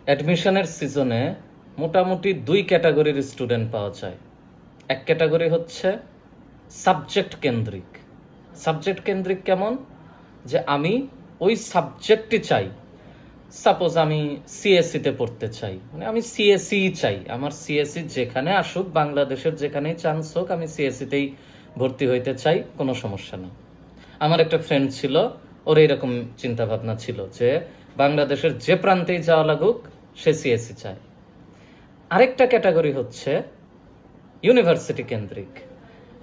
অ্যাডমিশনের সিজনে মোটামুটি দুই ক্যাটাগরির স্টুডেন্ট পাওয়া যায়। এক ক্যাটাগরি হচ্ছে সাবজেক্ট কেন্দ্রিক। সাবজেক্ট কেন্দ্রিক কেমন? যে আমি ওই সাবজেক্টই চাই। সাপোজ আমি সিএসসিতে পড়তে চাই, মানে আমি সিএসসি চাই, আমার সিএসসি যেখানে আসুক, বাংলাদেশের যেখানেই চান্স হোক, আমি সিএসসিতেই ভর্তি হইতে চাই, কোনো সমস্যা নেই। আমার একটা ফ্রেন্ড ছিল, ওর এইরকম চিন্তা ভাবনা ছিল যে বাংলাদেশের যে প্রান্তেই যাওয়া লাগুক সে সিএসসি চায়। আরেকটা ক্যাটাগরি হচ্ছে ইউনিভার্সিটি কেন্দ্রিক।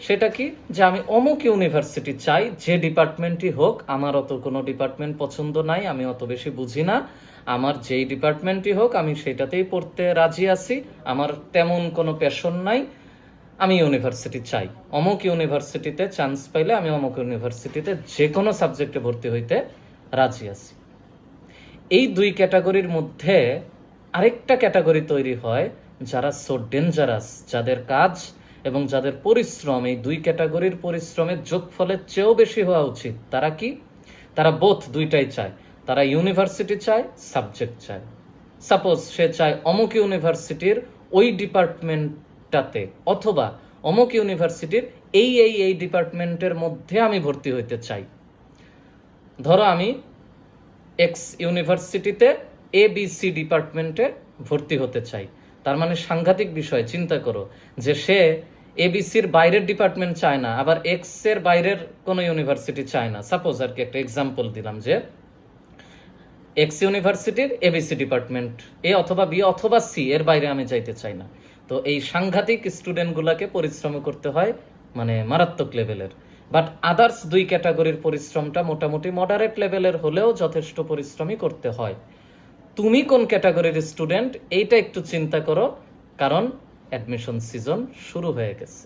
সেটা কি? যে আমি অমুক ইউনিভার্সিটি চাই, যে ডিপার্টমেন্টই হোক, আমার অত কোনো ডিপার্টমেন্ট পছন্দ নাই, আমি অত বেশি বুঝি না, আমার যেই ডিপার্টমেন্টই হোক আমি সেটাতেই পড়তে রাজি আছি, আমার তেমন কোনো প্যাশন নাই, আমি ইউনিভার্সিটি চাই, অমুক ইউনিভার্সিটিতে চান্স পাইলে আমি অমুক ইউনিভার্সিটিতে যে কোনো সাবজেক্টে ভর্তি হইতে রাজি আছি। এই দুই ক্যাটাগরির মধ্যে আরেকটা ক্যাটাগরি তৈরি হয় যারা সো ডেঞ্জারাস, যাদের কাজ এবং যাদের পরিশ্রম এই দুই ক্যাটাগরির পরিশ্রমের যোগফলের চেয়েও বেশি হওয়া উচিত। তারা কি? তারা বোথ দুইটাই চায়। তারা ইউনিভার্সিটি চায়, সাবজেক্ট চায়। সাপোজ সে চায় অমুক ইউনিভার্সিটির ওই ডিপার্টমেন্টটাতে, অথবা অমুক ইউনিভার্সিটির এই ডিপার্টমেন্টের মধ্যে আমি ভর্তি হইতে চাই। ধরো আমি এক্স ইউনিভার্সিটিতে ABC ডিপার্টমেন্টে ভর্তি হতে চাই। তার মানে সাংঘাতিক বিষয়, চিন্তা করো যে সে ABCর বাইরের ডিপার্টমেন্ট চায় না, আবার এক্স এর বাইরের কোনো ইউনিভার্সিটি চায় না। সাপোজ আর কি একটা এক্সাম্পল দিলাম যে এক্স ইউনিভার্সিটির ABC ডিপার্টমেন্ট A অথবা B অথবা C এর বাইরে আমি যাইতে চাই না। তো এই সাংঘাতিক স্টুডেন্টগুলোকে পরিশ্রম করতে হয়, মানে মারাত্মক লেভেলের। বাট আদার্স দুই ক্যাটাগরির পরিশ্রমটা মোটামুটি মডারেট লেভেলের হলেও যথেষ্ট পরিশ্রমই করতে হয়। তুমি কোন ক্যাটাগরির স্টুডেন্ট এইটা একটু চিন্তা করো, কারণ অ্যাডমিশন সিজন শুরু হয়ে গেছে।